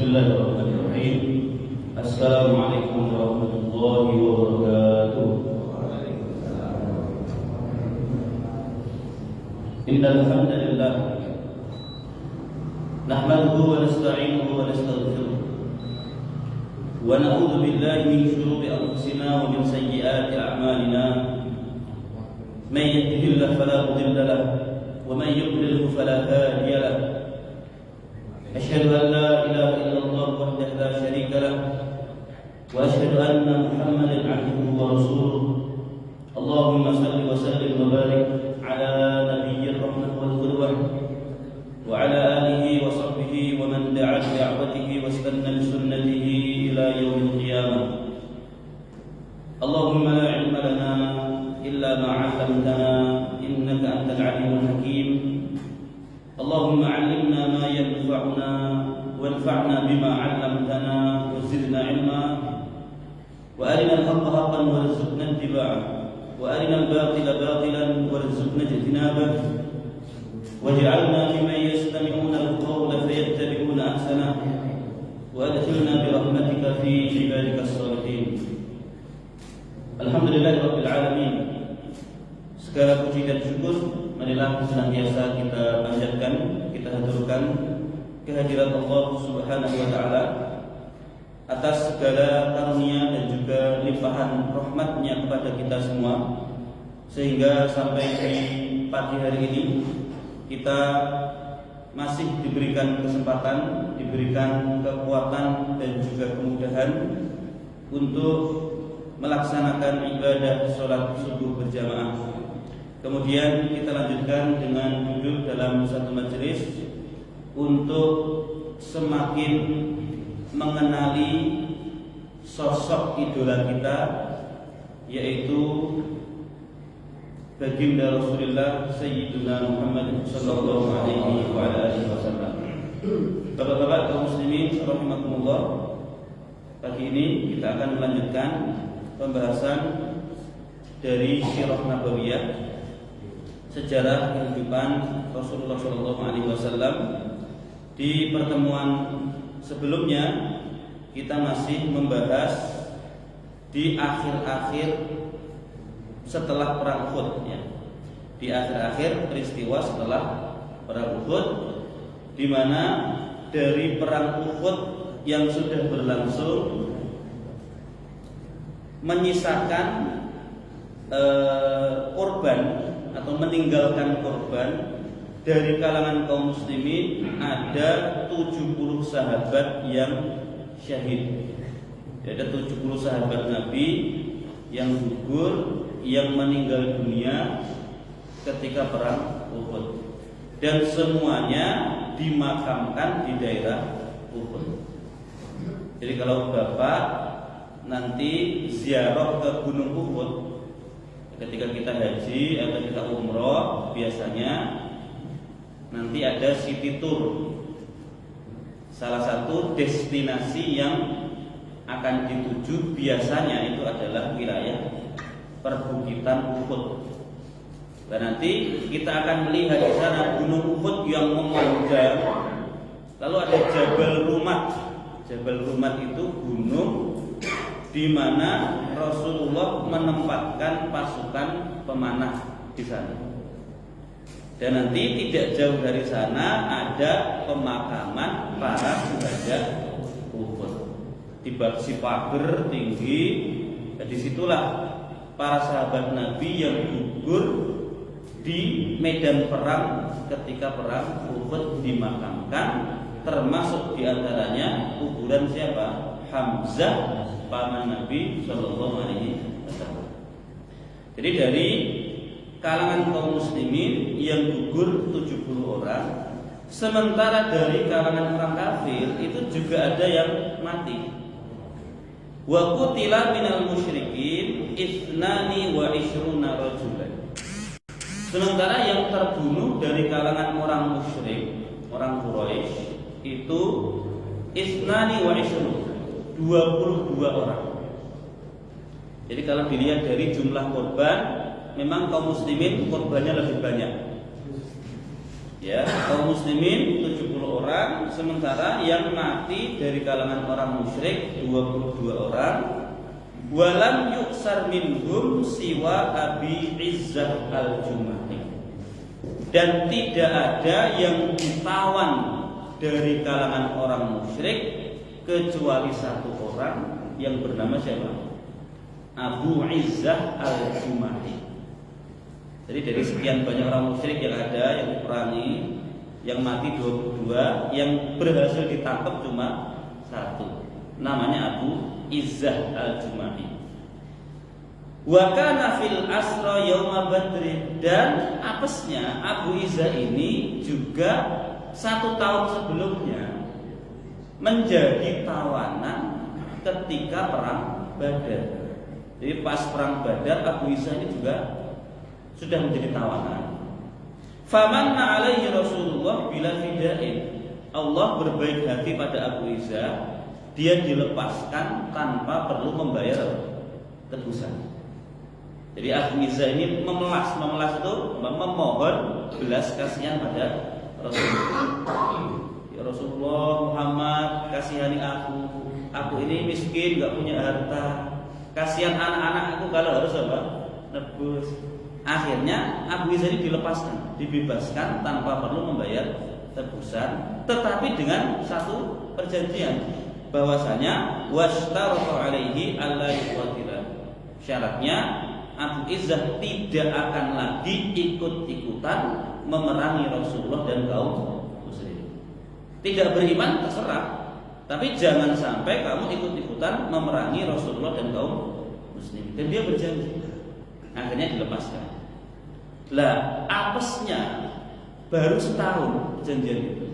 Bismillahirrahmanirrahim. Assalamualaikum warahmatullahi wabarakatuh. Innal hamdalillah nahmaduhu wa nasta'inuhu wa nastaghfiruh wa na'udzu billahi min shururi anfusina wa min sayyiati a'malina. Man yahdihillahu fala mudilla lahu wa man yudlilhu fala hadiya lahu. Asyhadu an la ilaha illallah wahdahu la syarika lah wa asyhadu anna Muhammadan 'abduhu wa rasuluh. Allahumma shalli wa sallim wa barik ala nabiyyir rahmah wal qudwah wa ala alihi wa sahbihi wa man da'a bi da'watihi wa istanna bi sunnatihi ila yaumil qiyamah. Allahumma la 'ilma lana illa ma 'allamtana innaka antal 'alimul hakim. Allahumma 'allimna ma yanfa'una wanfa'na bima 'allamtana wa zidna 'ilma wa arina al-haqqa haqqan warzuqna ittiba'ah wa arina al-batila batilan warzuqna ijtinabah waj'alna mimman yastami'una al-qawla fayattabi'una ahsanah wa adkhilna bi rahmatika fi ibadika as-salihin. Alhamdulillahirabbil alamin. Segala puji dan syukur marilah senantiasa kita panjatkan, kita haturkan kehadirat Allah Subhanahu wa taala atas segala karunia dan juga limpahan rahmat-Nya kepada kita semua, sehingga sampai di pagi hari ini kita masih diberikan kesempatan, diberikan kekuatan dan juga kemudahan untuk melaksanakan ibadah sholat subuh berjamaah. Kemudian kita lanjutkan dengan duduk dalam satu majelis untuk semakin mengenali sosok idola kita, yaitu baginda Rasulullah Sayyidina Muhammad sallallahu alaihi wasallam. Bapak-bapak kaum muslimin rahimakumullah, pagi ini kita akan melanjutkan pembahasan dari Sirah Nabawiyah, sejarah kehidupan Rasulullah SAW. Di pertemuan sebelumnya kita masih membahas di akhir-akhir setelah perang Uhud, ya. Di akhir-akhir peristiwa setelah perang Uhud, di mana dari perang Uhud yang sudah berlangsung menyisakan korban atau meninggalkan korban dari kalangan kaum muslimin ada 70 sahabat yang syahid. Ada 70 sahabat Nabi yang gugur, yang meninggal dunia ketika perang Uhud, dan semuanya dimakamkan di daerah Uhud. Jadi kalau Bapak nanti ziarah ke Gunung Uhud ketika kita haji atau kita umroh, biasanya nanti ada city tour. Salah satu destinasi yang akan dituju biasanya itu adalah wilayah perbukitan Uhud. Dan nanti kita akan melihat di sana Gunung Uhud yang memanjang. Lalu ada Jabal Rumat. Jabal Rumat itu gunung di mana Rasulullah menempatkan pasukan pemanah di sana. Dan nanti tidak jauh dari sana ada pemakaman para syuhada Uhud. Di bangsi pager tinggi, dan disitulah para sahabat Nabi yang gugur di medan perang ketika perang Uhud dimakamkan, termasuk diantaranya kuburan siapa? Hamzah, paman Nabi Shallallahu Alaihi Wasallam. Jadi dari kalangan kaum muslimin yang gugur 70 orang, sementara dari kalangan orang kafir itu juga ada yang mati. Wa qutila minal musyrikin ithnani wa ishruna rajulan. Sementara yang terbunuh dari kalangan orang musyrik, orang Quraisy itu ithnani wa ishruna, 22 orang. Jadi kalau dilihat dari jumlah korban, memang kaum muslimin korbannya lebih banyak. Ya, kaum muslimin 70 orang, sementara yang mati dari kalangan orang musyrik 22 orang. Walam yuksar minhum siwa Abi Izzah al-Jumahi. Dan tidak ada yang ditawan dari kalangan orang musyrik kecuali satu orang yang bernama siapa? Abu Izzah al-Jumahi. Jadi dari sekian banyak orang musyrik yang ada, yang diperangi, yang mati 22, yang berhasil ditangkap cuma satu. Namanya Abu Izzah al-Jumahi. Wa kana fil asra yauma Badr, dan apesnya Abu Izzah ini juga 1 tahun sebelumnya menjadi tawanan ketika perang Badar. Jadi pas perang Badar Abu Izzah ini juga sudah menjadi tawanan. Famanna alaihi Rasulullah bila fidain. Allah berbaik hati pada Abu Izzah, dia dilepaskan tanpa perlu membayar tebusan. Jadi Abu Izzah ini memelas itu memohon belas kasihan pada Rasulullah. Ya Rasulullah Muhammad, kasihani aku ini miskin, gak punya harta. Kasihan anak-anak aku kalau harus apa? Nebus. Akhirnya Abu Izzah ini dilepaskan, dibebaskan tanpa perlu membayar tebusan, tetapi dengan satu perjanjian bahwasanya washtarata alaihi alla yuqatila. Syaratnya Abu Izzah tidak akan lagi ikut-ikutan memerangi Rasulullah dan kaum muslimin. Tidak beriman terserah, tapi jangan sampai kamu ikut-ikutan memerangi Rasulullah dan kaum muslimin. Dan dia berjanji. Akhirnya dilepaskan. Lah, apesnya baru setahun perjanjian itu.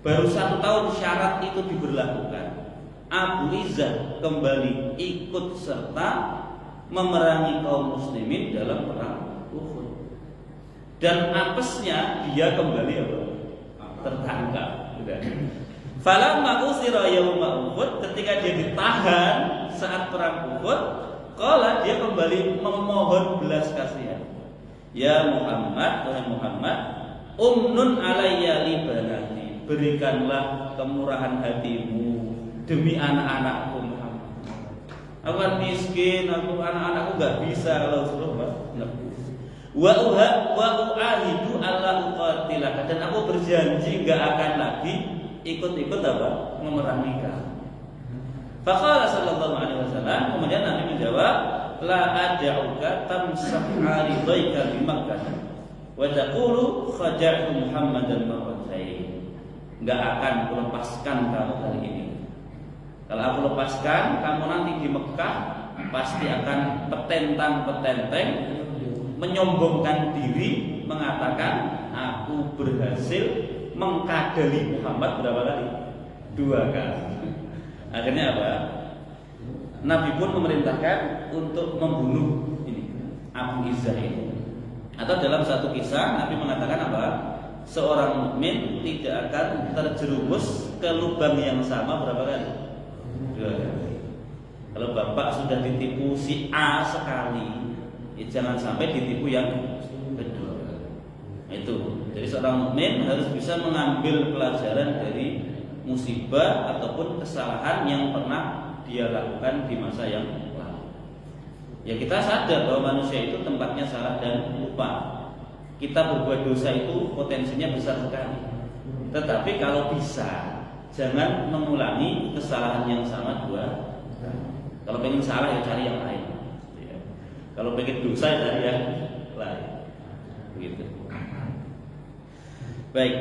Baru 1 tahun syarat itu diberlakukan. Abu Izzah kembali ikut serta memerangi kaum muslimin dalam perang Uhud. Dan apesnya dia kembali apa? Tertangkap. Falamma usira yauma Uhud, ketika dia ditahan saat perang Uhud, kala dia kembali memohon belas kasihan. Ya Muhammad, wahai Muhammad, umnun alayya li banati, berikanlah kemurahan hatimu demi anak-anakku Muhammad. Aku kan miskin, anak-anakku gak bisa kalau suruh nebus. Wa uahidu alla uqatilaka, dan aku berjanji gak akan lagi ikut-ikut apa? Memerangi kamu. Faqala sallallahu alaihi wasallam, kemudian Nabi menjawab, la ad'uka tamsah 'aridaika bi Makkah wa taqulu khaja'tu Muhammadan marratain. Enggak akan kulepaskan kamu kali ini. Kalau aku lepaskan, kamu nanti di Mekah pasti akan petentang-petenteng menyombongkan diri, mengatakan aku berhasil mengkadali Muhammad berapa kali? 2 kali. Akhirnya apa? Nabi pun memerintahkan untuk membunuh ini Abu Izzah ini. Atau dalam satu kisah Nabi mengatakan apa? Seorang mukmin tidak akan terjerumus ke lubang yang sama berapa kali? 2 kali. Kalau bapak sudah ditipu si A sekali, ya jangan sampai ditipu yang kedua. Itu. Jadi seorang mukmin harus bisa mengambil pelajaran dari musibah ataupun kesalahan yang pernah dia lakukan di masa yang lalu. Ya kita sadar bahwa manusia itu tempatnya salah dan lupa. Kita berbuat dosa itu potensinya besar sekali. Tetapi kalau bisa, jangan mengulangi kesalahan yang sama 2 kali. Kalau pengen salah ya cari yang lain. Kalau pengen dosa ya cari yang lain. Begitu. Baik.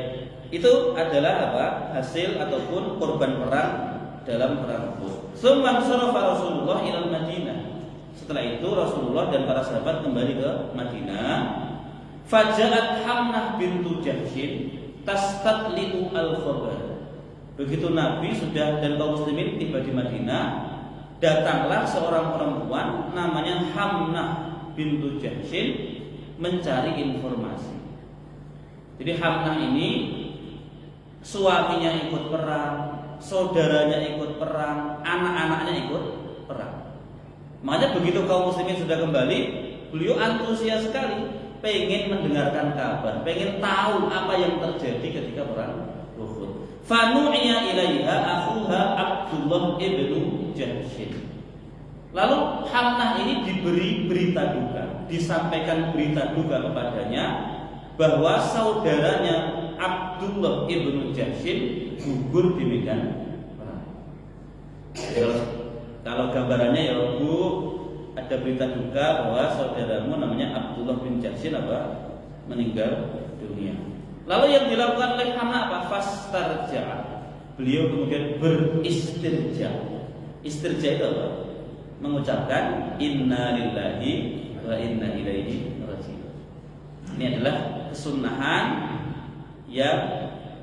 Itu adalah apa? Hasil ataupun korban perang dalam perang Uhud. Tsumma sarafa Rasulullah ila Madinah. Setelah itu Rasulullah dan para sahabat kembali ke Madinah. Faja'at Hamnah bintu Jahsyin tastatli'u al-khabar. Begitu Nabi sudah dan kaum muslimin tiba di Madinah, datanglah seorang perempuan namanya Hamnah bintu Jahsyin mencari informasi. Jadi Hamnah ini suaminya ikut perang, saudaranya ikut perang, anak-anaknya ikut perang. Makanya begitu kaum muslimin sudah kembali, beliau antusias sekali pengen mendengarkan kabar, pengen tahu apa yang terjadi ketika perang Uhud. Fanu'iya ilaiha akhuha Abdullah ibnu Jahshin. Lalu Hamnah ini diberi berita duka, disampaikan berita duka kepadanya bahwa saudaranya Abdullah ibnu Jahshin gugur di medan perang. Kalau gambarannya ya Bu, ada berita duka bahwa saudaramu namanya Abdullah bin Jahshin meninggal dunia. Lalu yang dilakukan oleh Hamnah apa? Fastarja. Beliau kemudian beristirja. Istirja itu apa? Mengucapkan inna lillahi wa inna ilaihi raji'un. Ini adalah kesunahan yang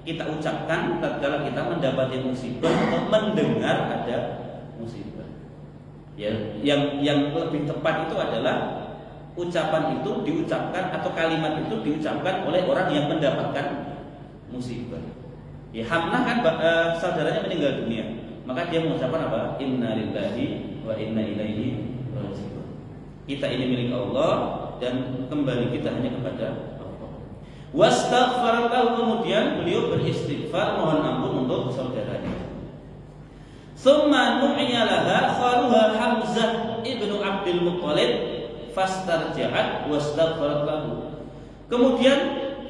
kita ucapkan tatkala kita mendapati musibah atau mendengar ada musibah. Ya, yang lebih tepat itu adalah ucapan itu diucapkan atau kalimat itu diucapkan oleh orang yang mendapatkan musibah. Ya, Hamnah kan saudaranya meninggal dunia, maka dia mengucapkan apa? Inna lillahi wa inna ilaihi raji'un. Kita ini milik Allah dan kembali kita hanya kepada Allah. Wastaghfar lahu, kemudian beliau beristighfar mohon ampun untuk saudaranya. Tsumma nu'iya laha khaluha Hamzah ibnu Abdul Muttalib fastarja'at wastaghfarat lahu. Kemudian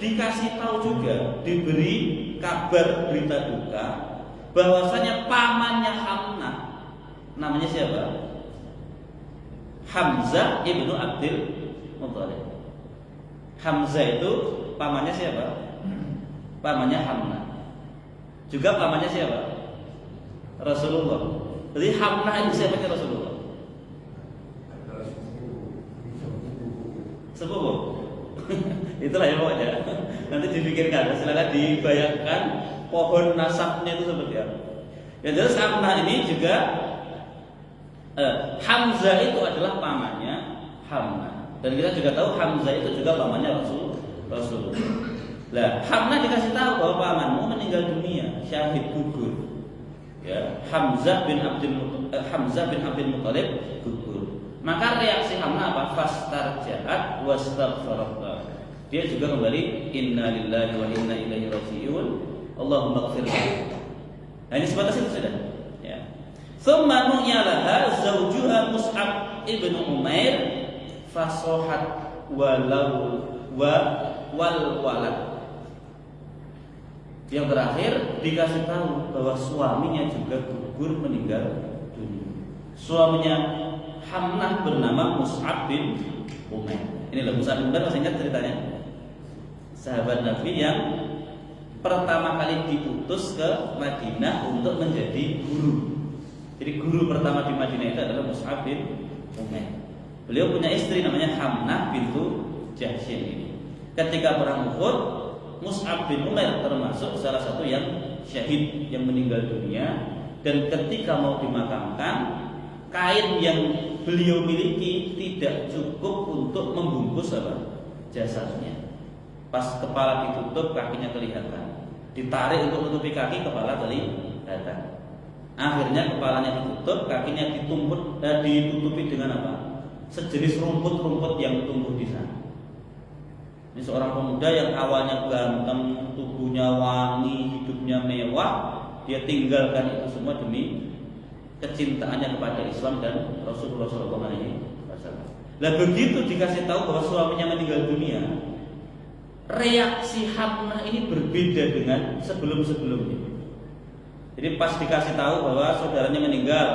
dikasih tahu juga, diberi kabar berita duka bahwasanya pamannya Hamnah namanya siapa? Hamzah ibnu Abdul Muttalib. Hamzah itu pamannya siapa? Pamannya Hamnah. Juga pamannya siapa? Rasulullah. Jadi Hamnah itu siapanya Rasulullah? Sepupu. Itulah ya pokoknya. Nanti dipikirkan, silakan dibayangkan pohon nasabnya itu seperti apa. Yang jelas Hamnah ini juga Hamzah itu adalah pamannya Hamnah. Dan kita juga tahu Hamzah itu juga pamannya Rasulullah. Lah, Hamnah dikasih tahu bahwa pamanmu meninggal dunia, syahid gugur. Ya, Hamzah bin Abdul Muttalib gugur. Maka reaksi Hamnah apa? Fastarja'at wastaghfarat. Dia juga kembali inna lillahi wa inna ilaihi raji'un. Allahumma ighfir lahu. Nah, ini sebatas itu sudah. Ya. Tsumma nu'yalaha zawjuha Mus'ab ibnu Umair fasohat walau wal walad. Yang terakhir dikasih tahu bahwa suaminya juga gugur meninggal dunia. Suaminya Hamnah bernama Mus'ab bin Umair. Inilah Mus'ab bin Umair, masih ingat ceritanya? Sahabat Nabi yang pertama kali diutus ke Madinah untuk menjadi guru. Jadi guru pertama di Madinah itu adalah Mus'ab bin Umair. Beliau punya istri namanya Hamnah bintu Jahshin ini. Ketika perang Uhud, Mus'ab bin Umair termasuk salah satu yang syahid, yang meninggal dunia. Dan ketika mau dimakamkan, kain yang beliau miliki tidak cukup untuk membungkus jasadnya. Pas kepala ditutup, kakinya kelihatan. Ditarik untuk menutupi kaki, kepala kelihatan. Akhirnya kepalanya ditutup, kakinya ditutupi dengan apa? Sejenis rumput-rumput yang tumbuh di sana. Ini seorang pemuda yang awalnya ganteng, tubuhnya wangi, hidupnya mewah, dia tinggalkan itu semua demi kecintaannya kepada Islam dan Rasulullah SAW. Nah, begitu dikasih tahu bahwa suaminya meninggal dunia, reaksi Hamnah ini berbeda dengan sebelum-sebelumnya. Jadi pas dikasih tahu bahwa saudaranya meninggal,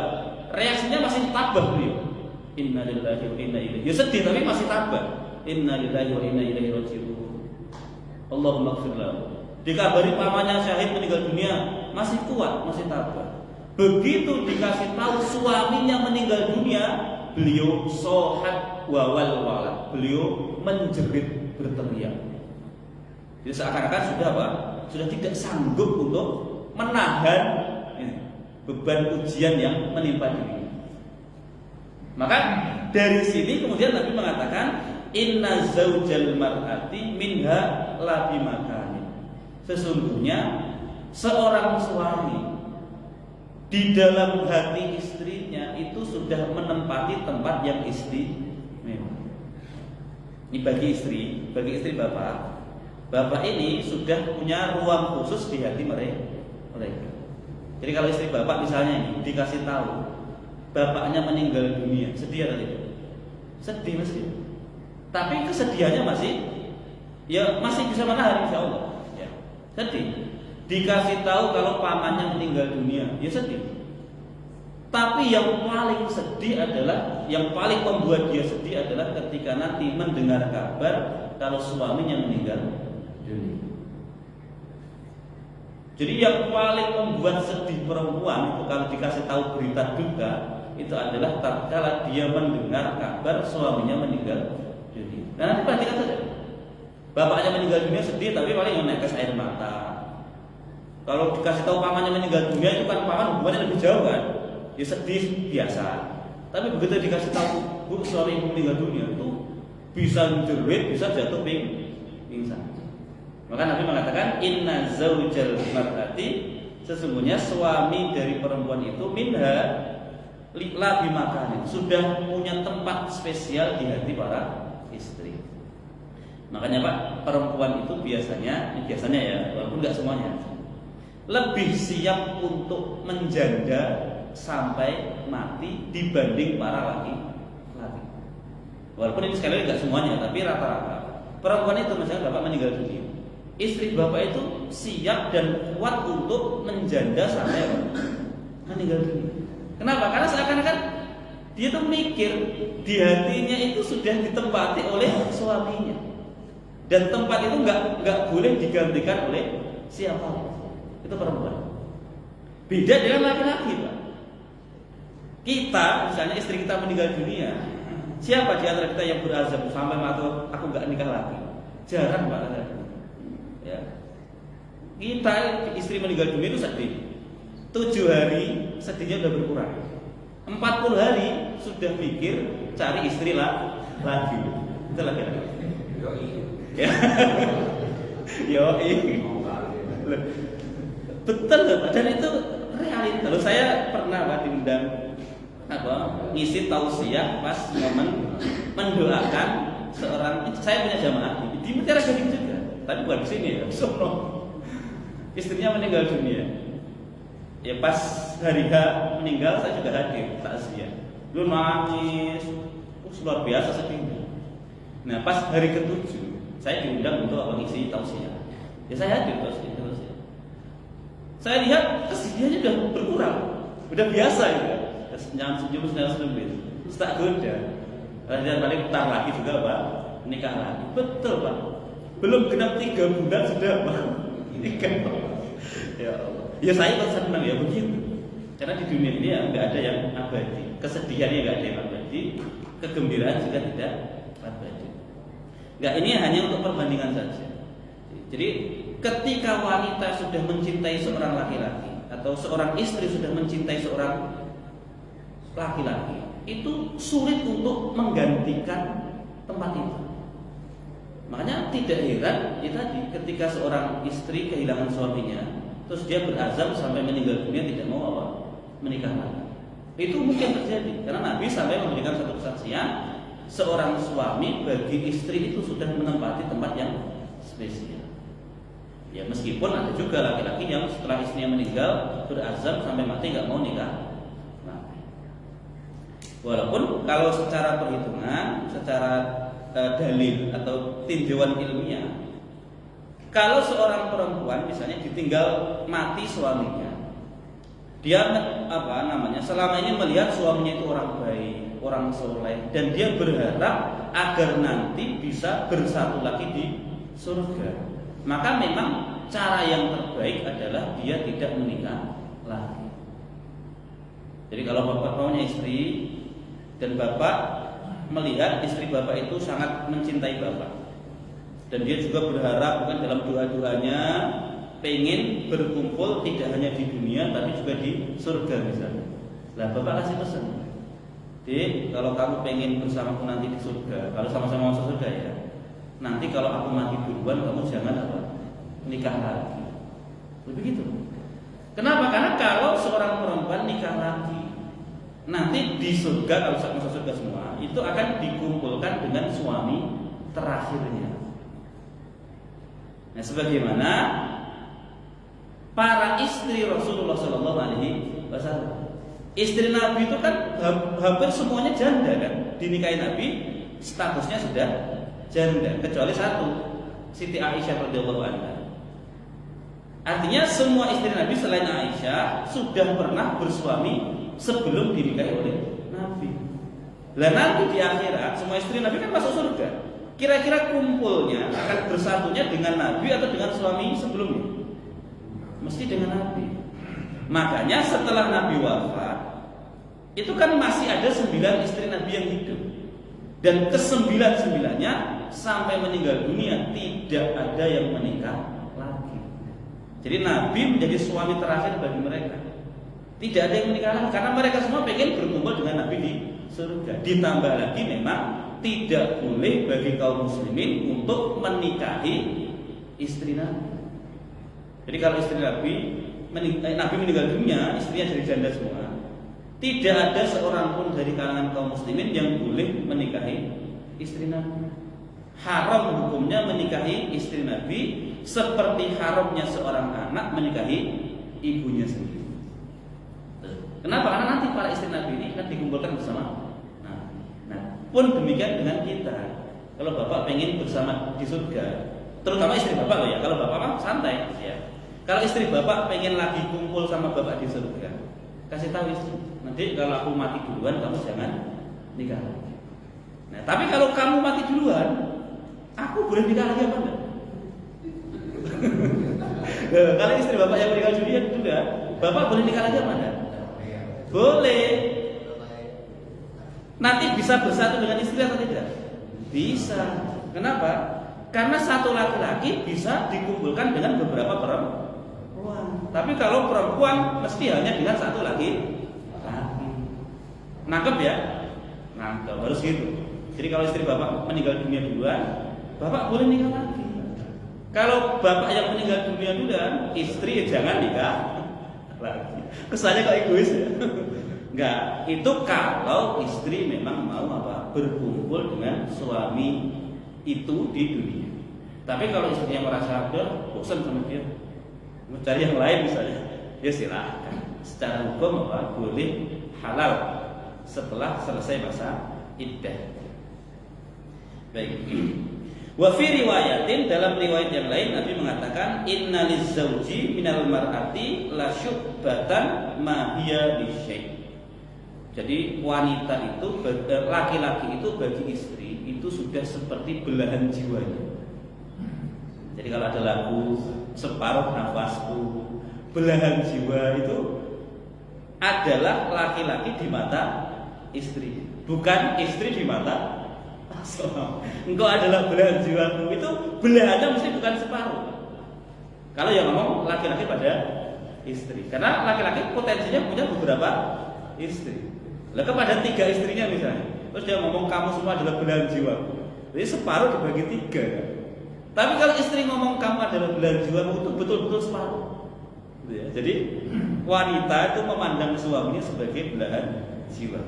reaksinya masih tabah beliau. Inna lillahi wa inna ilaihi. Ya sedih tapi masih tabah. Inna lillahi wa inna ilaihi raji'un. Allahumma ighfir lahu. Dikabari pamannya syahid meninggal dunia, masih kuat, masih tabah. Begitu dikasih tahu suaminya meninggal dunia, beliau sohat wawal walad. Beliau menjerit berteriak. Jadi seakan-akan sudah apa? Sudah tidak sanggup untuk menahan beban ujian yang menimpa dirinya. Maka dari sini kemudian Nabi mengatakan inna zaujal mar'ati minha la bimakani. Sesungguhnya seorang suami di dalam hati istrinya itu sudah menempati tempat yang istimewa. Ini bagi istri bapak ini sudah punya ruang khusus di hati mereka. Jadi kalau istri bapak misalnya ini dikasih tahu bapaknya meninggal dunia, sedih atau tidak? Sedih mesti. Tapi kesedihannya masih bisa menahan, insya Allah. Ya, sedih. Dikasih tahu kalau pamannya meninggal dunia, ya sedih. Tapi yang paling sedih adalah, yang paling membuat dia sedih adalah ketika nanti mendengar kabar kalau suaminya meninggal dunia. Jadi yang paling membuat sedih perempuan itu kalau dikasih tahu berita duka itu adalah tatkala dia mendengar kabar suaminya meninggal dunia. Nah, nanti perhatikan saja. Bapaknya meninggal dunia sedih, tapi paling menetes air mata. Kalau dikasih tahu pamannya meninggal dunia itu kan paman hubungannya lebih jauh kan, ya sedih biasa. Tapi begitu dikasih tahu bu suami meninggal dunia itu bisa menjerit, bisa jatuh pingsan. Maka Nabi mengatakan inna zaujal mar'ati, sesungguhnya suami dari perempuan itu minha la bimakanin, sudah punya tempat spesial di hati para istri. Makanya Pak, perempuan itu biasanya ya, walaupun nggak semuanya, lebih siap untuk menjanda sampai mati dibanding para laki-laki. Walaupun ini sekali lagi nggak semuanya, tapi rata-rata perempuan itu misalnya bapak meninggal dunia, istri bapak itu siap dan kuat untuk menjanda sampai meninggal dunia. Kenapa? Karena seakan-akan dia tuh mikir di hatinya itu sudah ditempati oleh suaminya, dan tempat itu nggak boleh digantikan oleh siapa. Itu perempuan. Beda dengan laki-laki, Pak. Kita, misalnya istri kita meninggal dunia, siapa di antara kita yang berazam sampai mati aku nggak nikah lagi? Jarang, Pak. Ya. Kita istri meninggal dunia itu sedih. 7 hari sedihnya sudah berkurang. 40 hari sudah mikir cari istri lagi. Itu laki-laki. Ya. Yoi. Betul Pak, dan itu realita. Lalu saya pernah Pak diundang ngisi tausiah pas momen mendoakan seorang, saya punya jamaah di Mutiara Gading juga, tapi bukan di sini ya. Istrinya meninggal dunia. Ya pas hari H meninggal saya juga hadir takziah. Lu nangis, luar biasa sedihnya. Nah pas hari ke-7 saya diundang untuk ngisi tausiah. Ya saya hadir terus. Saya lihat kesedihannya sudah berkurang, udah biasa ya. Jangan senyum terus tak goda. Dan paling putar lagi juga Pak, nikah lagi. Betul Pak. Belum genap 3 bulan sudah Pak nikah. Ya Allah. Ya saya senang ya begitu. Karena di dunia ini ya nggak ada yang abadi. Kesedihannya nggak ada yang abadi, kegembiraan juga tidak abadi. Nggak, ini hanya untuk perbandingan saja. Jadi ketika wanita sudah mencintai seorang laki-laki atau seorang istri sudah mencintai seorang laki-laki, itu sulit untuk menggantikan tempat itu. Makanya tidak heran ya tadi ketika seorang istri kehilangan suaminya, terus dia berazam sampai meninggal dunia tidak mau menikah lagi. Itu mungkin terjadi karena Nabi sampai memberikan satu kesaksian, seorang suami bagi istri itu sudah menempati tempat yang spesial. Ya meskipun ada juga laki-laki yang setelah istrinya meninggal berazam sampai mati nggak mau nikah. Nah, walaupun kalau secara perhitungan, secara dalil atau tinjauan ilmiah, kalau seorang perempuan misalnya ditinggal mati suaminya, dia selama ini melihat suaminya itu orang baik, orang soleh, dan dia berharap agar nanti bisa bersatu lagi di surga. Maka memang cara yang terbaik adalah dia tidak menikah lagi. Jadi kalau bapak punya istri dan bapak melihat istri bapak itu sangat mencintai bapak, dan dia juga berharap bukan dalam doa-doanya pengen berkumpul tidak hanya di dunia tapi juga di surga misalnya. Lah bapak kasih pesan, Dik, kalau kamu pengen bersamaku nanti di surga, kalau sama-sama masuk surga ya, nanti kalau aku mati duluan kamu jangan nikah lagi. Begitu. Kenapa? Karena kalau seorang perempuan nikah lagi, nanti di surga kalau masuk surga semua itu akan dikumpulkan dengan suami terakhirnya. Nah, sebagaimana para istri Rasulullah Shallallahu Alaihi Wasallam, istri Nabi itu kan hampir semuanya janda kan, dinikahi Nabi statusnya sudah janda kecuali satu, Siti Aisyah radhiyallahu anha. Artinya semua istri Nabi selain Aisyah sudah pernah bersuami sebelum dinikahi oleh Nabi. Lah nanti di akhirat semua istri Nabi kan masuk surga. Kira-kira kumpulnya akan bersatunya dengan Nabi atau dengan suami sebelumnya? Mesti dengan Nabi. Makanya setelah Nabi wafat, itu kan masih ada 9 istri Nabi yang hidup. Dan ke-9-9-nya sampai meninggal dunia tidak ada yang menikah lagi. Jadi Nabi menjadi suami terakhir bagi mereka. Tidak ada yang menikah lagi karena mereka semua pengen berkumpul dengan Nabi di surga. Ditambah lagi memang tidak boleh bagi kaum muslimin untuk menikahi istri Nabi. Jadi kalau istri Nabi meninggal dunia, istrinya jadi janda semua. Tidak ada seorang pun dari kalangan kaum muslimin yang boleh menikahi istri Nabi. Haram hukumnya menikahi istri Nabi seperti haramnya seorang anak menikahi ibunya sendiri. Kenapa? Karena nanti para istri Nabi ini akan dikumpulkan bersama. Nah, pun demikian dengan kita. Kalau bapak pengen bersama di surga, terutama istri bapak loh ya. Kalau bapak mah santai ya. Kalau istri bapak pengen lagi kumpul sama bapak di surga, kasih tahu istri. Nanti kalau aku mati duluan, kamu jangan nikah lagi. Nah, tapi kalau kamu mati duluan, aku boleh nikah lagi apa enggak? Kalau istri bapak yang meninggal dunia juga, bapak boleh nikah lagi apa enggak? Boleh. Nanti bisa bersatu dengan istri atau tidak? Bisa. Kenapa? Karena satu laki-laki bisa dikumpulkan dengan beberapa perempuan. Tapi kalau perempuan mesti hanya dengan satu laki. Nangkep ya? Nangkep, harus gitu. Jadi kalau istri bapak meninggal dunia duluan, bapak boleh nikah lagi. Kalau bapak yang meninggal dunia duluan, istri jangan nikah lagi. Kesannya kok egois ya? Enggak, itu kalau istri memang mau apa? Berkumpul dengan suami itu di dunia. Tapi kalau istrinya merasa udah bosan sama dia, mau cari yang lain misalnya, ya silahkan. Secara hukum apa? Boleh halal setelah selesai masa iddah. Baik. Wa fi riwayatin, dalam riwayat yang lain Nabi mengatakan innaliz zauji minal mar'ati la syubbatan ma hiya bisyai'. Jadi wanita itu, laki-laki itu bagi istri itu sudah seperti belahan jiwanya. Jadi kalau ada lagu separuh nafasku, belahan jiwa itu adalah laki-laki di mata istri, bukan istri di mata suami. Engkau adalah belahan jiwaku, itu belahannya mesti bukan separuh. Kalau yang ngomong laki-laki pada istri, karena laki-laki potensinya punya beberapa istri. Lah kepada 3 istrinya misalnya, terus dia ngomong kamu semua adalah belahan jiwaku, jadi separuh dibagi 3 kan? Tapi kalau istri ngomong kamu adalah belahan jiwaku, itu betul-betul separuh. Jadi wanita itu memandang suaminya sebagai belahan jiwa.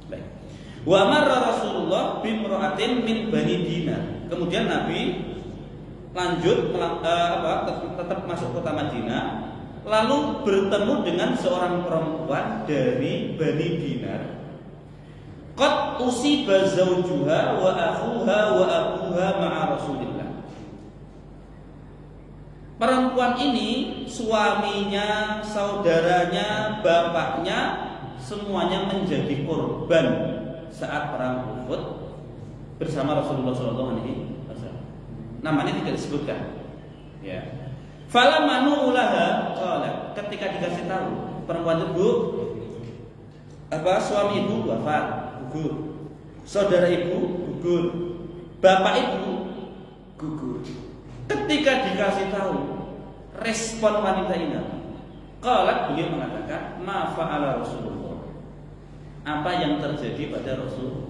Baik. Wa marra Rasulullah bimra'atin min Bani Dinar. Kemudian Nabi lanjut tetap masuk kota Madinah, lalu bertemu dengan seorang perempuan dari Bani Dinar. Qad usiba zawjuha wa akhuha wa abuha ma'a Rasulillah. Perempuan ini suaminya, saudaranya, bapaknya semuanya menjadi korban saat perang Uhud bersama Rasulullah SAW. Namanya tidak disebutkan. Ya. Falamanu ulaha qala, ketika dikasih tahu perempuan itu, Bu, suami ibu wafat, gugur. Saudara ibu gugur. Bapak ibu gugur. Ketika dikasih tahu, respon wanita ini, qala, beliau mengatakan, ma fa'ala Rasulullah. Apa yang terjadi pada Rasulullah?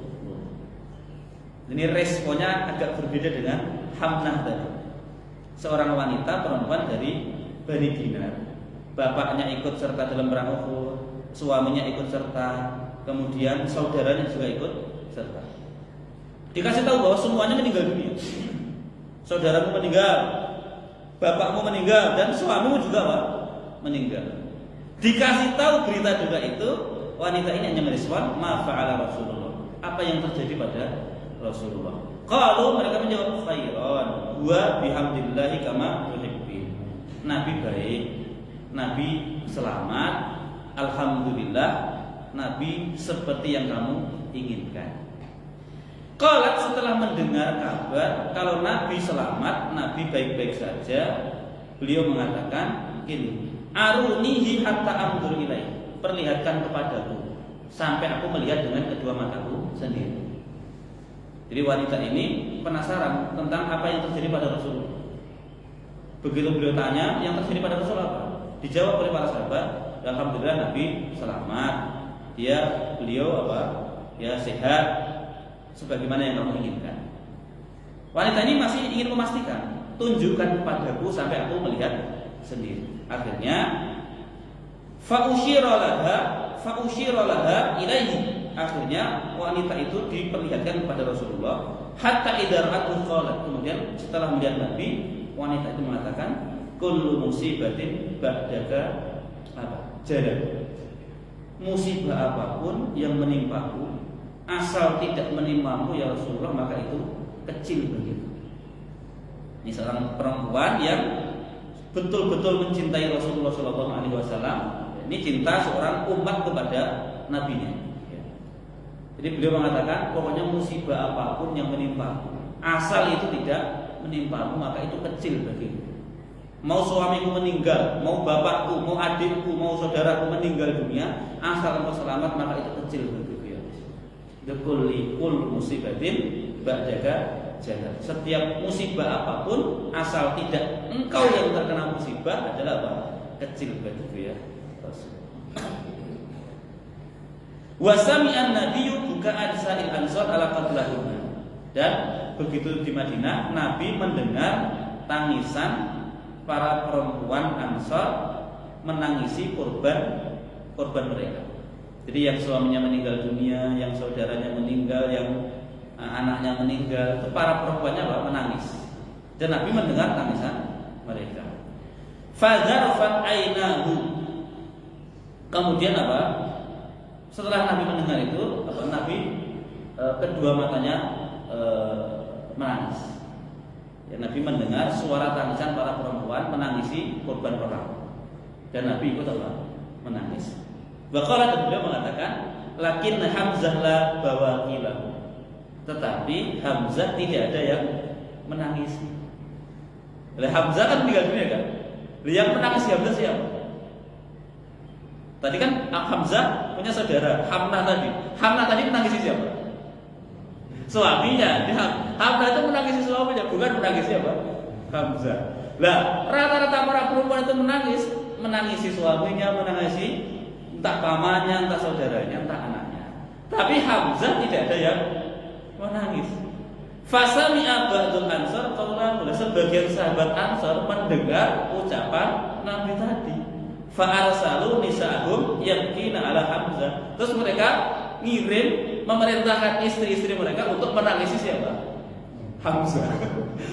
Ini responnya agak berbeda dengan Hamnah tadi. Seorang wanita perempuan dari Bani Dinar. Bapaknya ikut serta dalam perang Uhud, suaminya ikut serta, kemudian saudaranya juga ikut serta. Dikasih tahu bahwa semuanya meninggal dunia. Saudaramu meninggal, bapakmu meninggal, dan suamimu juga Pak, meninggal. Dikasih tahu berita juga itu, wanita ini hanya merespon, ma fa'ala Rasulullah. Apa yang terjadi pada Rasulullah? Kalau mereka menjawab khairan, wa bihamdillahi kama tuhibbin. Nabi baik, Nabi selamat, alhamdulillah, Nabi seperti yang kamu inginkan. Qalat setelah mendengar kabar kalau Nabi selamat, Nabi baik-baik saja, beliau mengatakan, ini arunihi hatta amdur ilaih. Perlihatkan kepadaku sampai aku melihat dengan kedua mataku sendiri. Jadi wanita ini penasaran tentang apa yang terjadi pada Rasulullah. Begitu beliau tanya, yang terjadi pada Rasulullah apa? Dijawab oleh para sahabat, alhamdulillah Nabi selamat. Beliau sehat sebagaimana yang kamu inginkan. Wanita ini masih ingin memastikan, tunjukkan kepadaku sampai aku melihat sendiri. Akhirnya fa'usyira laha ilaihi. Akhirnya wanita itu diperlihatkan kepada Rasulullah. Hatta idza ra'atu qalat. Kemudian setelah melihat Nabi, wanita itu mengatakan, kullu musibatin ba'daka jadab. Musibah apapun yang menimpaku, asal tidak menimpamu ya Rasulullah, maka itu kecil begitu. Ini seorang perempuan yang betul-betul mencintai Rasulullah SAW. Ini cinta seorang umat kepada nabinya. Jadi beliau mengatakan, pokoknya musibah apapun yang menimpaku, asal itu tidak menimpamu, maka itu kecil bagiku. Mau suamiku meninggal, mau bapakku, mau adikku, mau saudaraku meninggal dunia, asal engkau selamat, maka itu kecil bagiku. Kul musibatin ba'daka jannah. Setiap musibah apapun, asal tidak engkau yang terkena musibah, adalah apa? Kecil bagiku ya. Wa sami'an nabiyyu bukaan sa'il ansar ala qatlahuma. Dan begitu di Madinah, Nabi mendengar tangisan para perempuan Ansar menangisi korban mereka. Jadi yang suaminya meninggal dunia, yang saudaranya meninggal, yang anaknya meninggal, itu para perempuannya menangis. Dan Nabi mendengar tangisan mereka. Fadzarfat ainahu. Kemudian setelah Nabi mendengar itu, Nabi kedua matanya menangis. Ya, Nabi mendengar suara tangisan para perempuan menangisi korban perang. Dan Nabi ikut menangis. Waqala, dan beliau mengatakan, lakin Hamzah la bawaqilahu. Tetapi Hamzah tidak ada yang menangisi. Hamzah kan meninggal dunia kan? Yang menangisi Hamzah siapa? Tadi kan Hamzah punya saudara Hamnah tadi. Hamnah tadi menangisi siapa? Suaminya. Hamzah itu menangisi suaminya, bukan menangisi siapa? Hamzah. Lah, rata-rata para perempuan itu menangisi suaminya, menangisi entah pamannya, entah saudaranya, entah anaknya. Tapi Hamzah tidak ada yang menangis. Fasami'a ba'dul ansar qaulahu. Sebagian sahabat Ansar mendengar ucapan Nabi tadi. Fa'arsalu nisa'ahum yabkina ala Hamzah. Terus mereka ngirim, memerintahkan istri-istri mereka untuk menangisi siapa? Hamzah.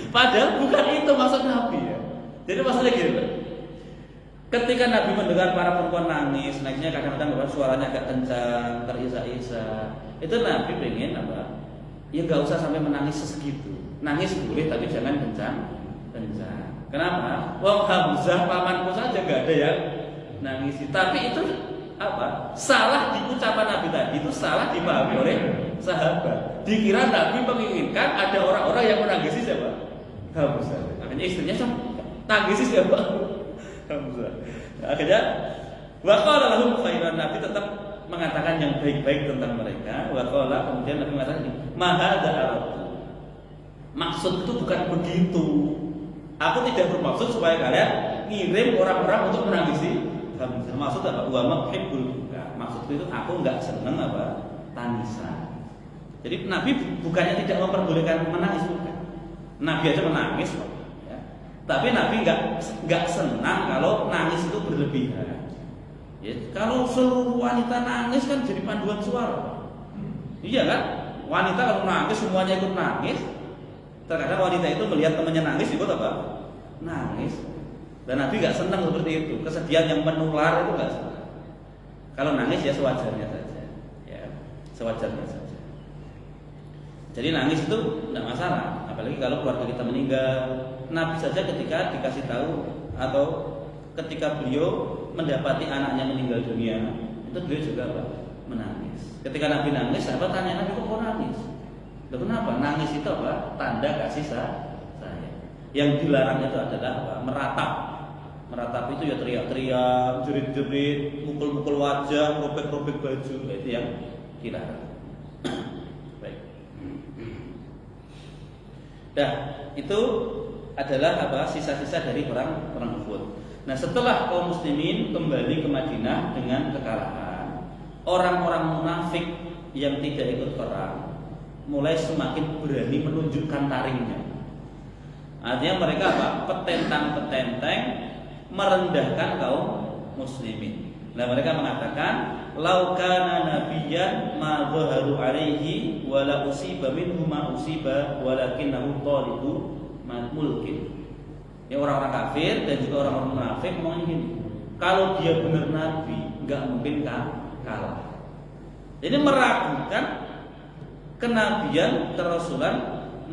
Padahal bukan itu maksud Nabi ya. Jadi maksudnya gini, ketika Nabi mendengar para perempuan nangisnya kadang-kadang suaranya agak kencang, terisak-isak, itu Nabi pengen ya nggak usah sampai menangis segitu. Nangis boleh tapi jangan kencang. Kenapa? Wong Hamzah pamanku saja nggak ada yang nangisi. Tapi itu salah di ucapan Nabi tadi, itu salah dipahami oleh sahabat. Dikira Nabi menginginkan ada orang-orang yang menangisi siapa? Hamzah. Akhirnya istrinya tangisi siapa? Hamzah. Akhirnya waqala lahum khairan. Nabi tetap mengatakan yang baik-baik tentang mereka. Waqala, kemudian Nabi mengatakan, mahadza aratu. Maksud itu bukan begitu. Aku tidak bermaksud supaya kalian ngirim orang-orang untuk menangisi Hamzah. Maksud apa? Wa mahibbul buka. Maksud itu aku enggak senang tangisan. Jadi Nabi bukannya tidak memperbolehkan menangis, bukan. Nabi aja menangis kok. Ya. Tapi Nabi enggak senang kalau nangis itu berlebihan. Ya, kalau seluruh wanita nangis kan jadi panduan suara. Iya kan? Wanita kalau nangis semuanya ikut nangis. Terkadang wanita itu melihat temannya nangis ikut apa? Nangis. Dan Nabi nggak senang seperti itu. Kesedihan yang menular itu nggak senang. Kalau nangis ya sewajarnya saja, ya sewajarnya saja. Jadi nangis itu tidak masalah. Apalagi kalau keluarga kita meninggal. Nabi saja ketika dikasih tahu atau ketika beliau mendapati anaknya meninggal dunia, itu beliau juga apa? Menangis. Ketika Nabi nangis, sahabat tanya Nabi kok nangis? Loh, kenapa? Nangis itu apa? Tanda kasih sayang. Yang dilarang itu adalah apa? Meratap. Meratap itu ya teriak-teriak, jerit-jerit, mukul-mukul wajah, robek-robek baju, itu yang dilarang. Baik. Nah, itu adalah apa? Sisa-sisa dari perang Uhud. Nah, setelah kaum muslimin kembali ke Madinah dengan kekalahan, orang-orang munafik yang tidak ikut perang mulai semakin berani menunjukkan taringnya. Artinya mereka apa? Petentang-petenteng merendahkan kaum muslimin. Nah, mereka mengatakan, "Lau kana nabiyyan ma dhaharu alaihi wa la usiba minhu ma usiba walakinnahu talibu mulkin." Ya, orang-orang kafir dan juga orang-orang munafik ngomongnya gini, kalau dia benar nabi, enggak mungkin kalah. Jadi meragukan kenabian kerasulan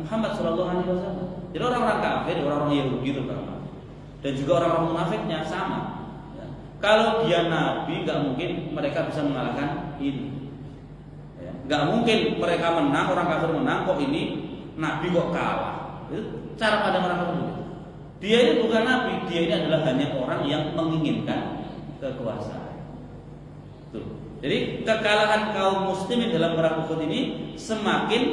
Muhammad SAW. Jadi orang-orang kafir, orang-orang Yahudi terutama, dan juga orang-orang munafiknya sama. Ya. Kalau dia nabi, nggak mungkin mereka bisa mengalahkan ini. Ya. Nggak mungkin mereka menang, orang kafir menang, kok ini nabi kok kalah. Itu cara pandang orang kafir. Dia ini bukan nabi, dia ini adalah hanya orang yang menginginkan kekuasaan. Tuh. Jadi kekalahan kaum muslimin dalam perang Uhud ini semakin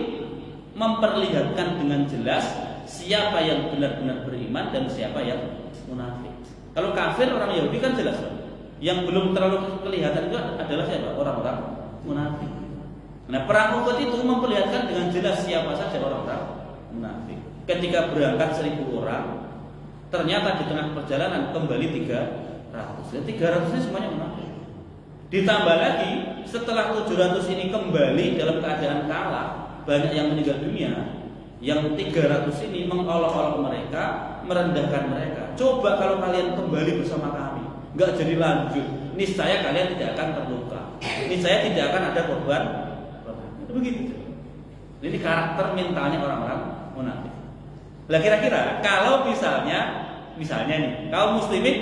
memperlihatkan dengan jelas siapa yang benar-benar beriman dan siapa yang munafik. Kalau kafir orang Yahudi kan jelas, yang belum terlalu kelihatan itu adalah siapa? Orang-orang munafik. Nah, perang Uhud itu memperlihatkan dengan jelas siapa saja orang-orang munafik. Ketika berangkat 1.000 orang, ternyata di tengah perjalanan kembali 300. Dan 300 ini semuanya munafik. Ditambah lagi setelah 700 ini kembali dalam keadaan kalah, banyak yang meninggal dunia. Yang 300 ini mengolok-olok mereka, merendahkan mereka. Coba kalau kalian kembali bersama kami, nggak jadi lanjut, niscaya kalian tidak akan terluka, niscaya tidak akan ada korban. Itu begitu. Ini karakter mentalnya orang-orang munafik. Lah kira-kira kalau misalnya nih kaum muslimin,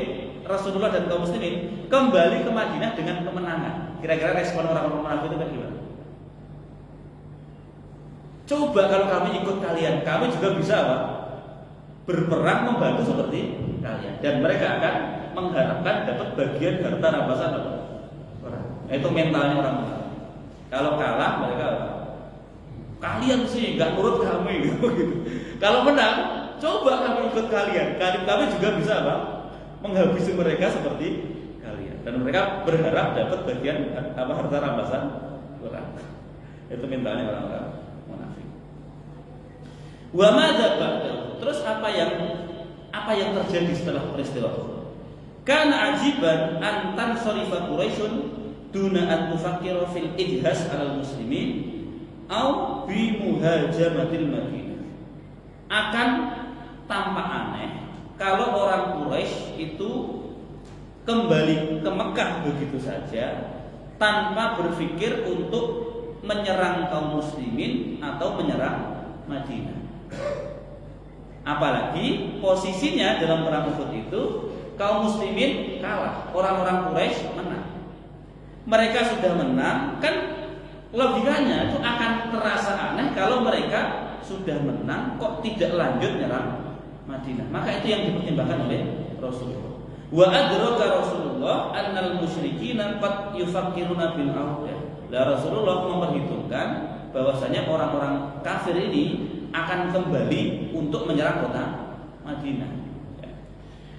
Rasulullah dan kaum muslimin kembali ke Madinah dengan kemenangan, kira-kira respon orang-orang munafik itu kan gimana? Coba kalau kami ikut kalian, kami juga bisa apa? Berperang membantu seperti kalian, dan mereka akan mengharapkan dapat bagian harta rampasan apa? Itu mentalnya orang munafik. Kalau kalah mereka apa? Kalian sih nggak nurut kami gitu. Kalau menang, coba kami ikut kalian. Kami juga bisa apa? Menghabisi mereka seperti kalian, dan mereka berharap dapat bagian apa harta rampasan perang. Itu mentalnya orang-orang munafik. Wa madza ba'dahu. Terus apa yang terjadi setelah peristiwa itu? Kana ajiban an tansarifa Quraisyun duna an tufakkira fil ijhas 'alal muslimin au bi muhajamatil Madinah. Akan tampak aneh kalau orang Quraisy itu kembali ke Mekah begitu saja tanpa berpikir untuk menyerang kaum muslimin atau menyerang Madinah. Apalagi posisinya dalam perang Uhud itu kaum muslimin kalah, orang-orang Quraisy menang. Mereka sudah menang, kan logikanya itu akan terasa aneh kalau mereka sudah menang kok tidak lanjut menyerang Madinah. Maka itu yang dipertimbangkan oleh Rasulullah. Wa adraka Rasulullah annal musyrikina qad yufakkiruna bil aud. Lah Rasulullah memperhitungkan bahwasanya orang-orang kafir ini akan kembali untuk menyerang kota Madinah.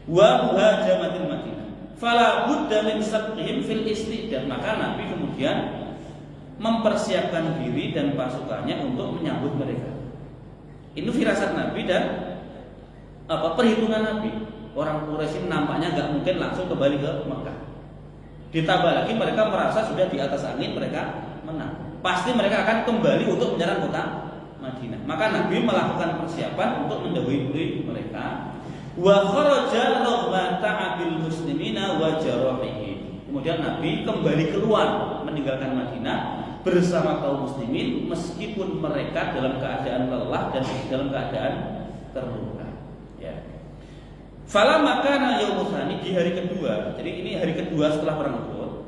Wa muhajamatil Madinah. Fala budda min sabqihim fil istidad. Maka Nabi kemudian mempersiapkan diri dan pasukannya untuk menyambut mereka. Ini firasat Nabi dan perhitungan Nabi. Orang Quraisy nampaknya nggak mungkin langsung kembali ke Mekah. Ditambah lagi mereka merasa sudah di atas angin, mereka menang. Pasti mereka akan kembali untuk menyerang kota Madinah. Maka Nabi melakukan persiapan untuk mendahului mereka. Wa kharaja raghbata abil muslimina wa jarahihim. Kemudian Nabi kembali keluar meninggalkan Madinah bersama kaum muslimin meskipun mereka dalam keadaan lelah dan dalam keadaan terluka. Ya. Fala makana yaumul tsani, di hari kedua. Jadi ini hari kedua setelah perang Uhud.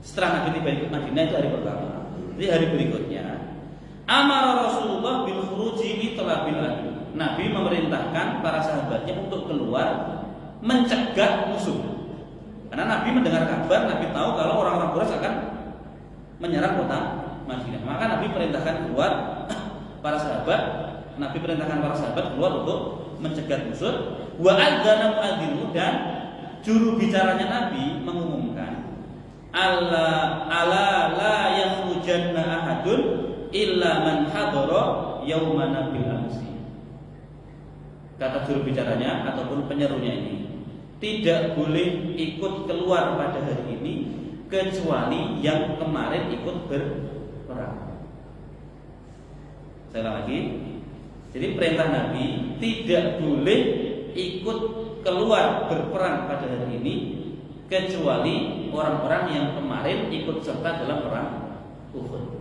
Setelah Nabi tiba di Madinah itu hari pertama. Jadi hari berikutnya amara Rasulullah bil khuruji li talabil adu. Nabi memerintahkan para sahabatnya untuk keluar mencegah musuh. Karena Nabi mendengar kabar, Nabi tahu kalau orang-orang Quraisy akan menyerang kota Madinah. Maka Nabi perintahkan keluar para sahabat. Nabi perintahkan para sahabat keluar untuk mencegah musuh. Wa adzana muadzinu, dan juru bicaranya Nabi mengumumkan ala la yakhrujanna ahadun illa man hadara yauma nabil amsi. Kata juru bicaranya ataupun penyerunya ini, tidak boleh ikut keluar pada hari ini kecuali yang kemarin ikut berperang. Saya ulang lagi. Jadi perintah Nabi tidak boleh ikut keluar berperang pada hari ini kecuali orang-orang yang kemarin ikut serta dalam perang Uhud.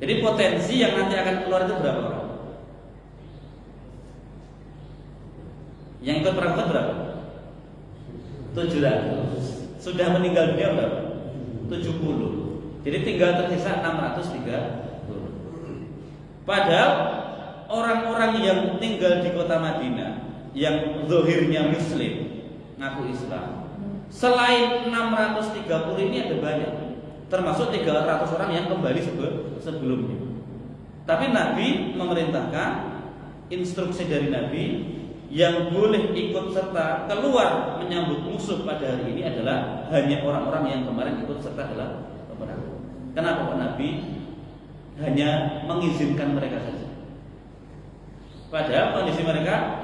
Jadi potensi yang nanti akan keluar itu berapa orang? Yang ikut perang Uhud berapa? 700. Sudah meninggal dunia berapa? 70. Jadi tinggal tersisa 630. Padahal orang-orang yang tinggal di kota Madinah yang zahirnya muslim, ngaku Islam, selain 630 ini ada banyak, termasuk 300 orang yang kembali sebelumnya. Tapi Nabi memerintahkan, instruksi dari Nabi, yang boleh ikut serta keluar menyambut musuh pada hari ini adalah hanya orang-orang yang kemarin ikut serta dalam peperangan. Kenapa Pak Nabi hanya mengizinkan mereka saja? Padahal kondisi mereka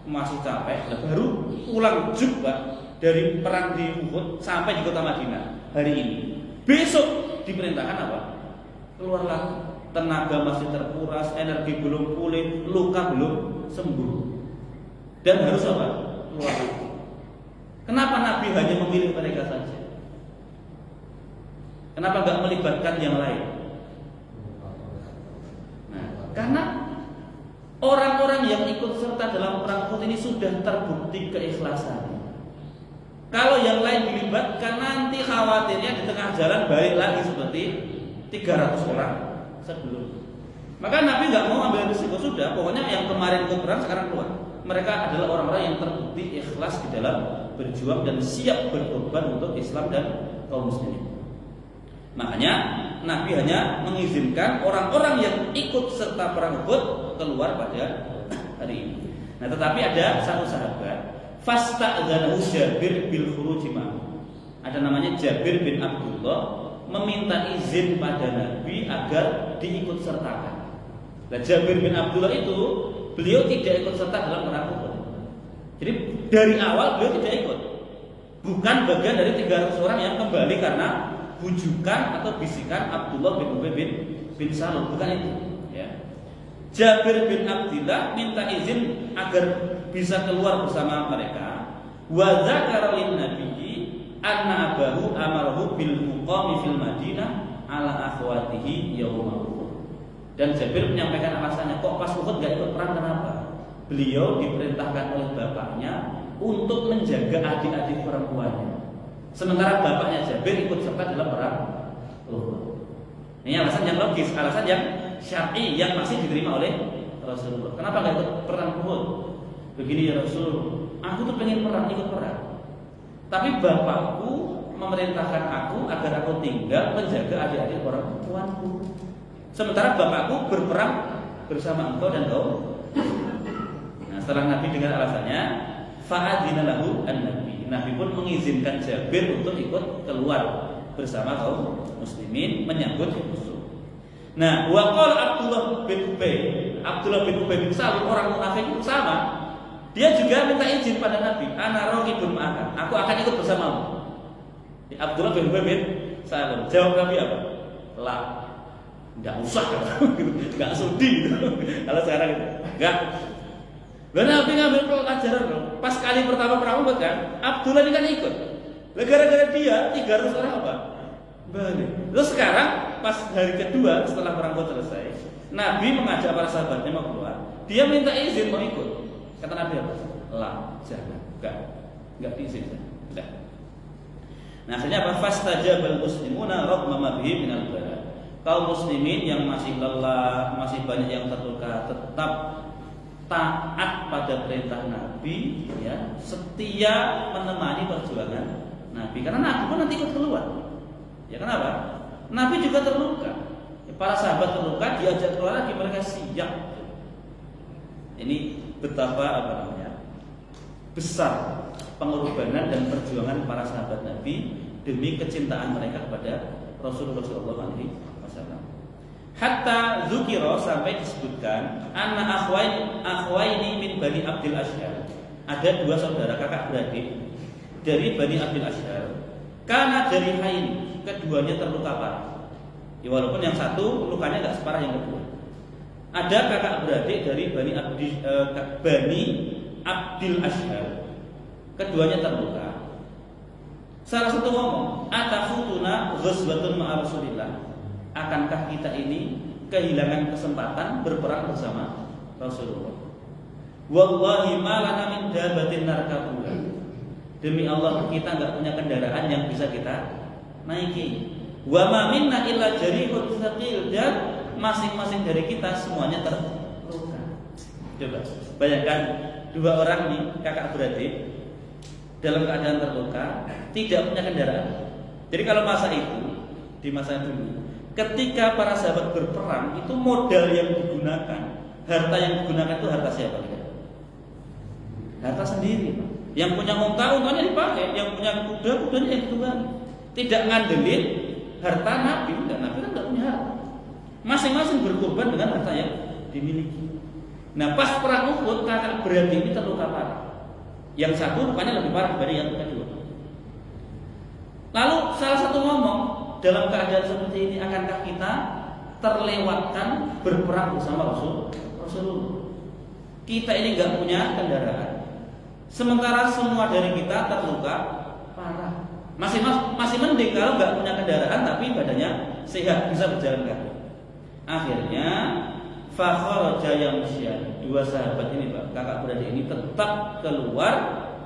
masih capek, baru pulang juga dari perang di Uhud sampai di kota Madinah hari ini. Besok diperintahkan apa? Keluar lagi. Tenaga masih terkuras, energi belum pulih, luka belum sembuh, dan harus apa? Keluar lagi. Kenapa Nabi hanya memilih mereka saja? Kenapa nggak melibatkan yang lain? Nah, karena orang-orang yang ikut serta dalam perang Uhud ini sudah terbukti keikhlasannya. Kalau yang lain dilibatkan, nanti khawatirnya di tengah jalan balik lagi seperti 300 orang sebelum. Maka Nabi nggak mau ambil risiko, sudah pokoknya yang kemarin ikut perang sekarang keluar. Mereka adalah orang-orang yang terbukti ikhlas di dalam berjuang dan siap berkorban untuk Islam dan kaum muslimin. Makanya Nabi hanya mengizinkan orang-orang yang ikut serta perang Uhud keluar pada hari ini. Nah, tetapi ada satu sahabat, fasta'dzanahu Jabir bil khuruj ma'ahu. Ada namanya Jabir bin Abdullah, meminta izin pada Nabi agar diikut sertakan. Nah, Jabir bin Abdullah itu beliau tidak ikut serta dalam perang Uhud. Jadi dari awal beliau tidak ikut. Bukan bagian dari 300 orang yang kembali karena bujukan atau bisikan Abdullah bin Ubay bin Salul, bukan itu. Ya. Jabir bin Abdullah minta izin agar bisa keluar bersama mereka. Wa dzakara lin nabiyyi anna abahu amarahu bil muqami fil Madinah ala akhwatihi yauma Uhud. Dan Jabir menyampaikan alasannya, kok pas Uhud gak ikut perang, kenapa? Beliau diperintahkan oleh bapaknya untuk menjaga adik-adik perempuannya. Sementara bapaknya Jabir ikut serta dalam perang Uhud. Ini alasan yang logis, alasan yang syar'i yang masih diterima oleh Rasulullah. Kenapa gak ikut perang Uhud? Begini ya Rasul, aku tuh pengen perang, ikut perang. Tapi bapakku memerintahkan aku agar aku tinggal menjaga adik-adik perempuanku. Sementara bapakku berperang bersama engkau dan kau. Nah, setelah Nabi dengar alasannya, fa'adzina lahu an-nabi. Nabi pun mengizinkan Jabir untuk ikut keluar bersama kaum muslimin menyambut musuh. Nah, wa qala Abdullah bin Ubay bin Salul, orang munafik itu sama. Dia juga minta izin pada Nabi, ana raqibun ma'aka. Aku akan ikut bersamamu. Abdullah bin Ubay bin Salul. Jawab Nabi apa? La. Enggak usah. Enggak sudi gitu. Kalau sekarang itu. Enggak. Lah Nabi ngambil pelajaran dong. Pas kali pertama perang Uhud kan, Abdullah ini kan ikut. Lah gara-gara dia 300 orang apa? Balik. Terus sekarang pas hari kedua setelah perang Uhud selesai, Nabi mengajak para sahabatnya mau keluar. Dia minta izin mau ikut. Kata Nabi apa? Lah, jangan. Enggak diizinkan. Enggak. Nah, akhirnya apa? Fastajabal muslimuna raghma ma bihi minal bala. Kaum muslimin yang masih lelah, masih banyak yang terluka, tetap taat pada perintah Nabi, ya, setia menemani perjuangan Nabi. Karena Nabi pun nanti ikut keluar. Ya kenapa? Nabi juga terluka. Ya, para sahabat terluka, diajak keluar lagi, mereka siap. Ini betapa besar pengorbanan dan perjuangan para sahabat Nabi demi kecintaan mereka kepada Rasulullah SAW. Hatta dzukira, sampai disebutkan anna akhwaini min Bani Abdil Ashhar. Ada dua saudara kakak beradik dari Bani Abdil Ashhar. Karena dari hain, keduanya terluka parah. Ya, walaupun yang satu lukanya enggak separah yang kedua. Ada kakak beradik dari Bani Abdil Ashhar. Keduanya terluka. Salah satu ngomong, atafutuna ghazwatun ma'a Rasulillah. Akankah kita ini kehilangan kesempatan berperang bersama Rasulullah? Wallahi ma lana min dabatin narkabuha. Demi Allah kita enggak punya kendaraan yang bisa kita naiki. Wa ma minna illa jarihun tsaqil, dan masing-masing dari kita semuanya terluka. Coba bayangkan dua orang nih kakak beradik dalam keadaan terluka, tidak punya kendaraan. Jadi kalau di masa dulu, ketika para sahabat berperang, itu modal yang digunakan, harta yang digunakan itu harta siapa? Harta sendiri. Yang punya untanya dipakai, yang punya kudanya yang ditunggangi. Tidak ngandelin harta Nabi, dan Nabi kan tidak punya harta. Masing-masing berkorban dengan harta yang dimiliki. Nah, pas perang Uhud, kakak beradik ini terluka parah. Yang satu lukanya lebih parah dari yang kedua. Lalu salah satu ngomong, dalam keadaan seperti ini akankah kita terlewatkan berperang bersama Rasulullah? Kita ini nggak punya kendaraan, sementara semua dari kita terluka parah. Masih mending kalau nggak punya kendaraan tapi badannya sehat, bisa berjalan kaki. Akhirnya fakharaja yamsyan, dua sahabat ini, Pak, kakak beradik ini tetap keluar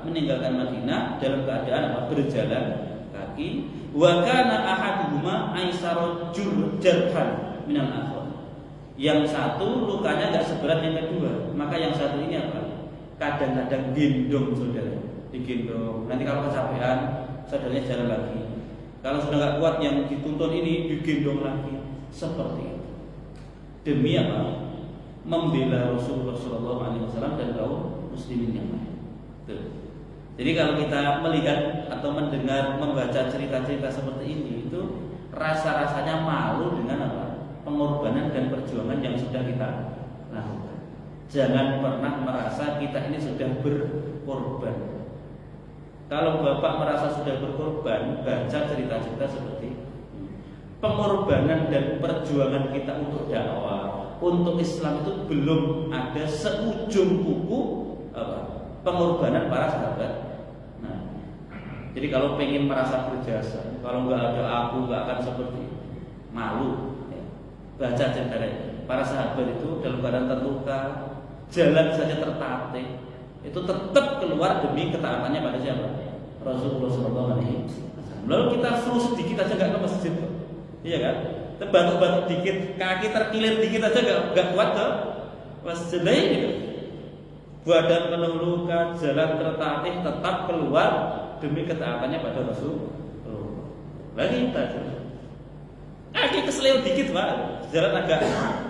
meninggalkan Madinah dalam keadaan berjalan kaki. Wa kana ahaduhuma aisara jarhan minal akhar. Yang satu lukanya enggak seberat yang kedua, maka yang satu ini apa? Kadang-kadang gendong saudara, digendong. Nanti kalau kecapean, saudaranya jalan lagi. Kalau sudah enggak kuat yang dituntun ini digendong lagi. Seperti itu. Demi apa? Membela Rasulullah SAW dan kaum muslimin yang lain. Tuh. Jadi kalau kita melihat atau mendengar, membaca cerita-cerita seperti ini, itu rasa-rasanya malu dengan apa? Pengorbanan dan perjuangan yang sudah kita lakukan. Jangan pernah merasa kita ini sudah berkorban. Kalau Bapak merasa sudah berkorban, baca cerita-cerita seperti ini. Pengorbanan dan perjuangan kita untuk dakwah, untuk Islam itu belum ada seujung kuku pengorbanan para sahabat. Nah, jadi kalau pengen merasa berjasa, kalau nggak ada aku nggak akan seperti itu. Malu. Ya. Baca cerita para sahabat itu dalam keadaan terluka, jalan saja tertatih, itu tetap keluar demi ketaatannya pada siapa? Rasulullah SAW. Lalu kita flu sedikit aja nggak ke masjid, iya kan? Terbatuk-batuk dikit, kaki terkilir dikit aja nggak kuat ke masjid gitu. Badan penuh luka, jalan tertatih, tetap keluar demi ketaatannya pada Rasul. Lagi kita kaki keseleo dikit, Pak, jalan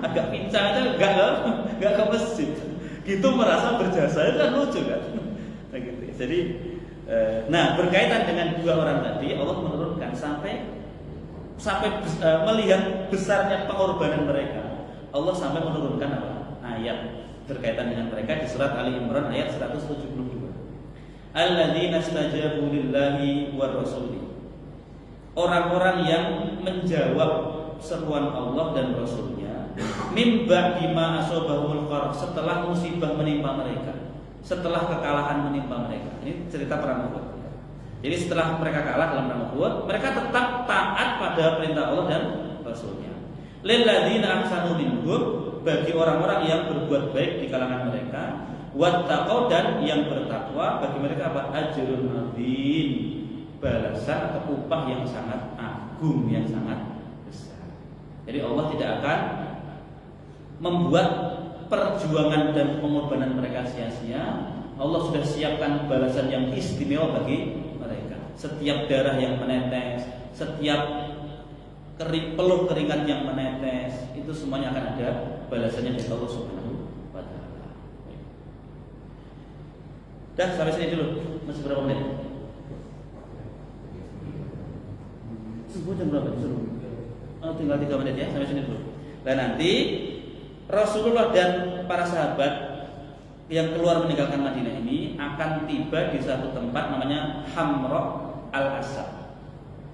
agak pincang aja, nggak ke masjid. Gitu merasa berjasa, itu kan lucu kan? Nah, gitu. Jadi, berkaitan dengan dua orang tadi, Allah menurunkan sampai melihat besarnya pengorbanan mereka, Allah sampai menurunkan apa? Ayat berkaitan dengan mereka di surat Ali Imran ayat 172. Alladzina istajabu lillahi war rasuli. orang-orang yang menjawab seruan Allah dan Rasulnya mimba bima asobahul qarh, setelah musibah menimpa mereka, setelah kekalahan menimpa mereka. Ini cerita perang Uhud. Jadi setelah mereka kalah dalam perang Uhud, mereka tetap taat pada perintah Allah dan Rasulnya. Lil ladzina ahsanu minhum, bagi orang-orang yang berbuat baik di kalangan mereka, wattaqau, dan yang bertakwa, bagi mereka apa? Ajrun adzim, balasan atau upah yang sangat agung, yang sangat besar. Jadi Allah tidak akan membuat perjuangan dan pengorbanan mereka sia-sia. Allah sudah siapkan balasan yang istimewa bagi mereka. Setiap darah yang menetes, setiap peluh keringat yang menetes, itu semuanya akan ada balasannya dari Allah Subhanahu wa taala. Dah, sampai sini dulu. Masih berapa menit? Subuh jam berapa? Tinggal 3 menit ya, sampai sini dulu. Dan nanti Rasulullah dan para sahabat yang keluar meninggalkan Madinah ini akan tiba di satu tempat namanya Hamra al-Asad.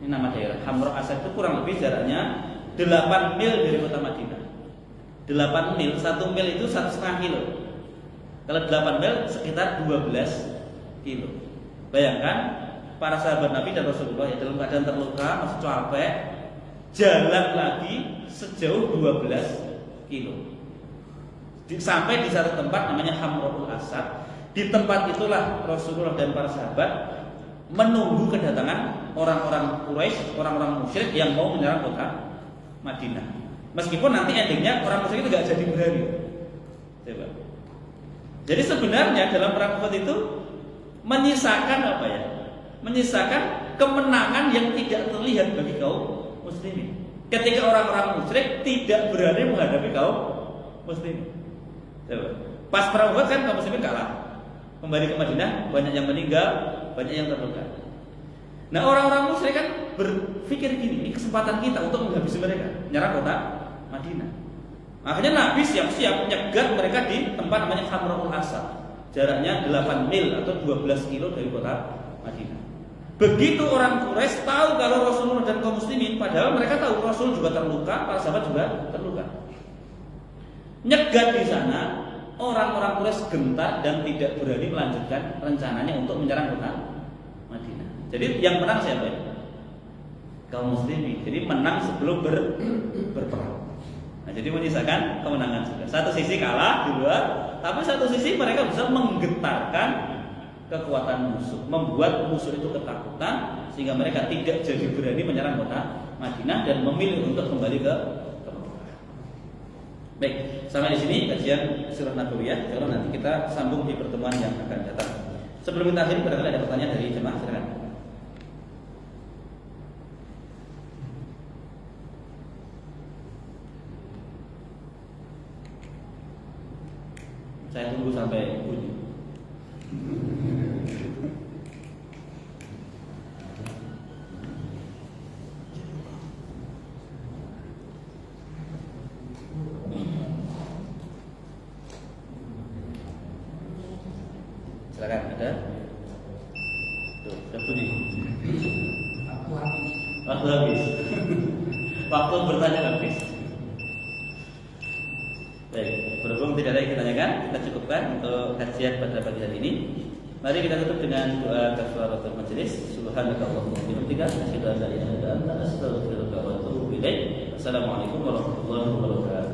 Ini nama daerah. Hamra al-Asad itu kurang lebih jaraknya 8 mil dari kota Madinah. 8 mil, 1 mil itu 1,5 kilo. Kalau 8 mil sekitar 12 kilo. Bayangkan para sahabat Nabi dan Rasulullah ya dalam keadaan terluka, masih capek, jalan lagi sejauh 12 kilo. Sampai di satu tempat namanya Hamraul Asad. Di tempat itulah Rasulullah dan para sahabat menunggu kedatangan orang-orang Quraisy, orang-orang musyrik yang mau menyerang kota Madinah. Meskipun nanti endingnya orang musyrik itu nggak jadi berani. Coba. Jadi sebenarnya dalam perang Uhud itu menyisakan apa ya? Menyisakan kemenangan yang tidak terlihat bagi kaum muslimin. Ketika orang-orang musyrik tidak berani menghadapi kaum muslimin. Coba. Pas perang Uhud kan kaum muslimin kalah. Kembali ke Madinah, banyak yang meninggal, banyak yang terluka. Nah, orang-orang musyrik kan berpikir gini, ini kesempatan kita untuk menghabisi mereka, menyerang kota Madinah. Akhirnya Nabi siap-siap nyegat mereka di tempat namanya Hamraul Asad. Jaraknya 8 mil atau 12 kilo dari kota Madinah. Begitu orang Quraisy tahu kalau Rasulullah dan kaum muslimin, padahal mereka tahu Rasul juga terluka, para sahabat juga terluka. Nyegat di sana, orang-orang Quraisy gentar dan tidak berani melanjutkan rencananya untuk menyerang kota Madinah. Jadi yang menang siapa ya? Kaum muslimin. Jadi menang sebelum berperang. Nah, jadi menyisakan kemenangan juga. Satu sisi kalah di luar, tapi satu sisi mereka bisa menggetarkan kekuatan musuh, membuat musuh itu ketakutan sehingga mereka tidak jadi berani menyerang kota Madinah dan memilih untuk kembali ke Mekah. Baik, sampai di sini kajian Sirah Nabawiyah. Kalau nanti kita sambung di pertemuan yang akan datang. Sebelum kita akhiri, barangkali ada pertanyaan dari jemaah, silakan. Saya tunggu sampai bunyi. Silakan, ada? Tuh, sudah bunyi. Waktu habis. Waktu bertanya habis. Baik, berhubung tidak ada yang ditanyakan, kita cukupkan untuk kajian pada pagi hari ini. Mari kita tutup dengan doa kafaratul majelis. Subhanakallahumma wa bihamdika, asyhadu an la ilaha illa anta, astaghfiruka wa atubu ilaik. Assalamualaikum warahmatullahi wabarakatuh.